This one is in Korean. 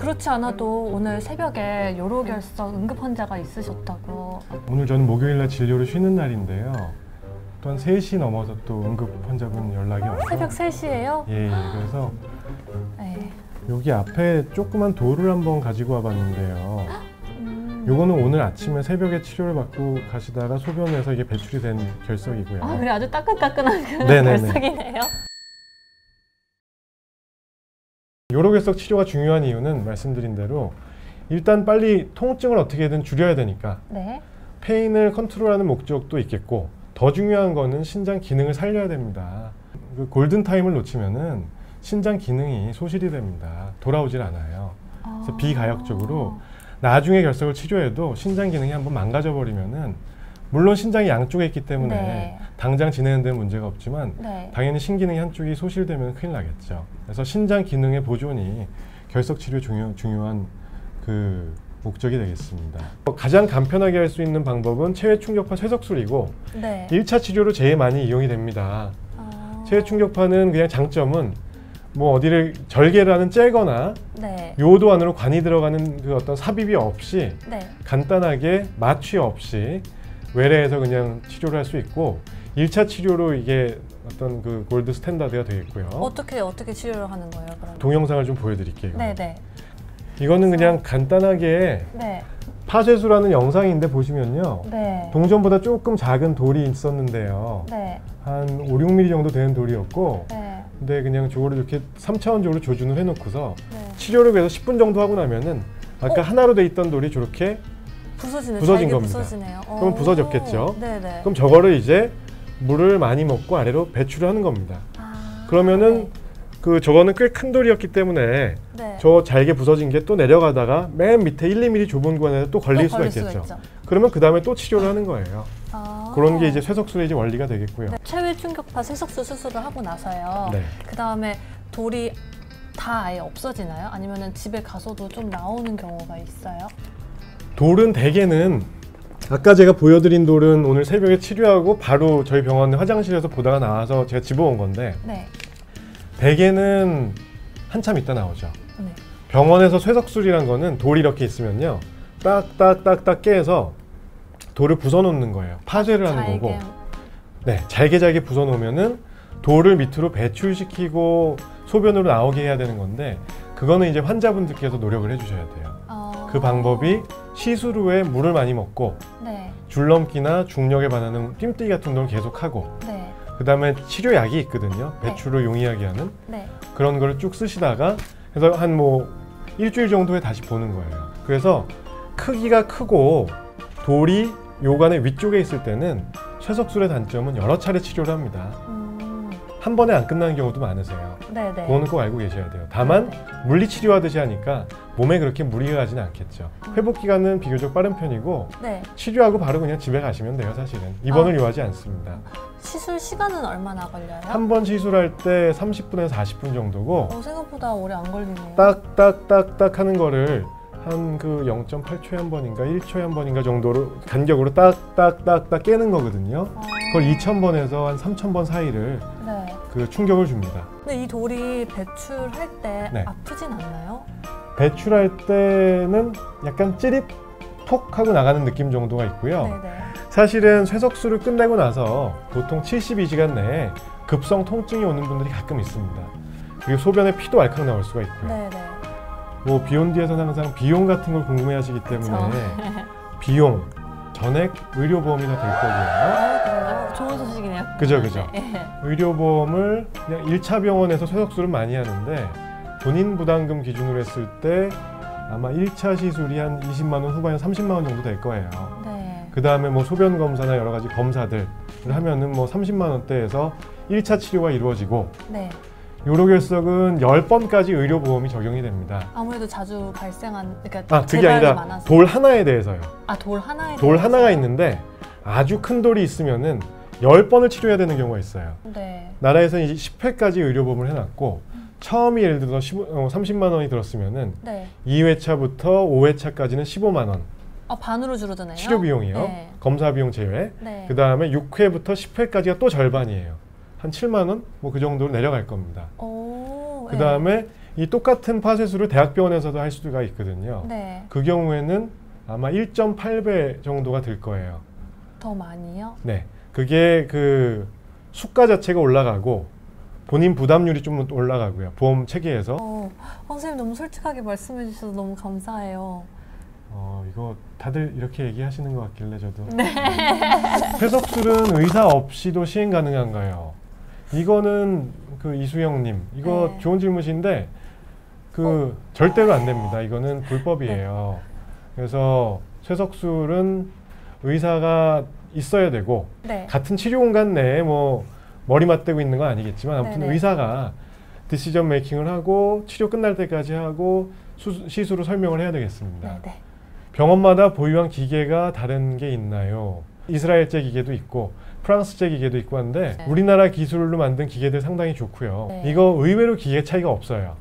그렇지 않아도 오늘 새벽에 요로결석 응급 환자가 있으셨다고. 오늘 저는 목요일날 진료를 쉬는 날인데요. 또 한 3시 넘어서 또 응급 환자분 연락이 와서 새벽 3시예요? 예, 그래서 네. 여기 앞에 조그만 돌을 한번 가지고 와봤는데요. 요거는 오늘 아침에 새벽에 치료를 받고 가시다가 소변에서 이게 배출이 된 결석이고요. 아, 그래 아주 따끈따끈한 그 네네네. 결석이네요. 요로결석 치료가 중요한 이유는 말씀드린 대로 일단 빨리 통증을 어떻게든 줄여야 되니까 네. 페인을 컨트롤하는 목적도 있겠고, 더 중요한 거는 신장 기능을 살려야 됩니다. 그 골든타임을 놓치면은 신장 기능이 소실이 됩니다. 돌아오질 않아요. 그래서 비가역적으로 나중에 결석을 치료해도 신장 기능이 한번 망가져 버리면은, 물론 신장이 양쪽에 있기 때문에 네. 당장 지내는 데는 문제가 없지만 네. 당연히 신기능이 한쪽이 소실되면 큰일 나겠죠. 그래서 신장 기능의 보존이 결석 치료 중요한 그 목적이 되겠습니다. 가장 간편하게 할 수 있는 방법은 체외 충격파 쇠석술이고, 네. 1차 치료로 제일 많이 이용이 됩니다. 체외 충격파는 그냥 장점은 뭐 어디를 절개를 하는 째거나 네. 요도 안으로 관이 들어가는 그 어떤 삽입이 없이 네. 간단하게 마취 없이 외래에서 그냥 치료를 할 수 있고, 1차 치료로 이게 어떤 그 골드 스탠다드가 되겠고요. 어떻게 치료를 하는 거예요, 그럼? 동영상을 좀 보여드릴게요. 네네. 이거는 그냥 간단하게 네. 파쇄수라는 영상인데 보시면요. 네. 동전보다 조금 작은 돌이 있었는데요. 네. 한 5, 6mm 정도 되는 돌이었고, 네. 근데 그냥 저거를 이렇게 3차원적으로 조준을 해놓고서 네. 치료를 그래서 10분 정도 하고 나면은 아까 하나로 돼 있던 돌이 저렇게 부서진 겁니다. 부서지네요. 그럼 부서졌겠죠. 네네. 그럼 저거를 이제 물을 많이 먹고 아래로 배출을 하는 겁니다. 그러면은 그 저거는 꽤 큰 돌이었기 때문에 네. 저 잘게 부서진 게 또 내려가다가 맨 밑에 1, 2mm 좁은 구간에 또 걸릴 수가 있겠죠. 그러면 그 다음에 또 치료를 하는 거예요. 그런 게 이제 쇠석술의 이제 원리가 되겠고요. 네. 체외 충격파 쇠석술 수술을 하고 나서요. 네. 그 다음에 돌이 다 아예 없어지나요? 아니면은 집에 가서도 좀 나오는 경우가 있어요? 돌은 대개는 아까 제가 보여드린 돌은 오늘 새벽에 치료하고 바로 저희 병원 화장실에서 보다가 나와서 제가 집어온 건데, 네. 대개는 한참 있다 나오죠. 네. 병원에서 쇠석술이란 거는 돌이 이렇게 있으면요, 딱딱딱딱 깨서 돌을 부숴놓는 거예요. 파쇄를 하는 거고, 네, 잘게 부숴놓으면은 돌을 밑으로 배출시키고 소변으로 나오게 해야 되는 건데, 그거는 이제 환자분들께서 노력을 해주셔야 돼요. 그 방법이 시술 후에 물을 많이 먹고, 네. 줄넘기나 중력에 반하는 뜀뛰기 같은 운동을 계속하고, 네. 그 다음에 치료약이 있거든요. 배출을 용이하게 하는. 네. 그런 거를 쭉 쓰시다가 그래서 한 뭐 일주일 정도에 다시 보는 거예요. 그래서 크기가 크고 돌이 요관의 위쪽에 있을 때는 쇠석술의 단점은 여러 차례 치료를 합니다. 한 번에 안 끝나는 경우도 많으세요. 네네. 그거는 꼭 알고 계셔야 돼요. 다만 물리치료하듯이 하니까 몸에 그렇게 무리가 가지는 않겠죠. 회복 기간은 비교적 빠른 편이고, 네. 치료하고 바로 그냥 집에 가시면 돼요. 사실은 입원을 요하지 않습니다. 시술 시간은 얼마나 걸려요? 한 번 시술할 때 30분에서 40분 정도고, 생각보다 오래 안 걸리네요. 딱딱딱딱 하는 거를 한 그 0.8초에 한 번인가 1초에 한 번인가 정도로 간격으로 딱딱딱딱 깨는 거거든요. 그걸 2000번에서 한 3000번 사이를 네. 그 충격을 줍니다. 근데 이 돌이 배출할 때 네. 아프진 않나요? 배출할 때는 약간 찌릿 톡 하고 나가는 느낌 정도가 있고요. 네네. 사실은 쇠석술을 끝내고 나서 보통 72시간 내에 급성 통증이 오는 분들이 가끔 있습니다. 그리고 소변에 피도 알칵 나올 수가 있고요. 네네. 뭐 비욘디에서는 항상 비용 같은 걸 궁금해하시기 때문에 비용, 전액 의료보험이 다 될 거고요. 그래요? 좋은 소식이네요. 그죠. 네. 의료보험을 그냥 1차 병원에서 쇠석술은 많이 하는데, 본인 부담금 기준으로 했을 때 아마 1차 시술이 한 20만 원 후반에 30만 원 정도 될 거예요. 네. 그 다음에 뭐 소변 검사나 여러 가지 검사들을 하면은 뭐 30만 원대에서 1차 치료가 이루어지고, 네. 요로결석은 10번까지 의료보험이 적용이 됩니다. 아무래도 자주 발생한, 그러니까 그게 아니라 많아서. 돌 하나에 대해서요. 돌 하나에 돌 하나가 있는데 아주 큰 돌이 있으면은 10번을 치료해야 되는 경우가 있어요. 네. 나라에서는 이제 10회까지 의료보험을 해놨고, 처음이 예를 들어서 30만 원이 들었으면은 네. 2회차부터 5회차까지는 15만 원. 반으로 줄어드네요. 치료 비용이요. 네. 검사 비용 제외. 네. 그 다음에 6회부터 10회까지가 또 절반이에요. 한 7만 원? 뭐 그 정도로 내려갈 겁니다. 그 다음에 이 똑같은 파쇄술을 대학병원에서도 할 수가 있거든요. 네. 그 경우에는 아마 1.8배 정도가 들 거예요. 더 많이요? 네. 그게 그 수가 자체가 올라가고 본인 부담률이 좀 올라가고요. 보험 체계에서. 선생님 너무 솔직하게 말씀해 주셔서 너무 감사해요. 이거 다들 이렇게 얘기하시는 것 같길래 저도. 네. 폐석술은 의사 없이도 시행 가능한가요? 이거는 그 이수영님, 이거 네. 좋은 질문인데 절대로 안 됩니다. 이거는 불법이에요. 그래서 쇠석술은 의사가 있어야 되고 네. 같은 치료 공간 내에 뭐 머리 맞대고 있는 건 아니겠지만 아무튼 네네. 의사가 디시전 메이킹을 하고 치료 끝날 때까지 하고 시술을 설명을 해야 되겠습니다. 네. 병원마다 보유한 기계가 다른 게 있나요? 이스라엘제 기계도 있고 프랑스제 기계도 있고 한데 네. 우리나라 기술로 만든 기계들 상당히 좋고요. 네. 이거 의외로 기계 차이가 없어요.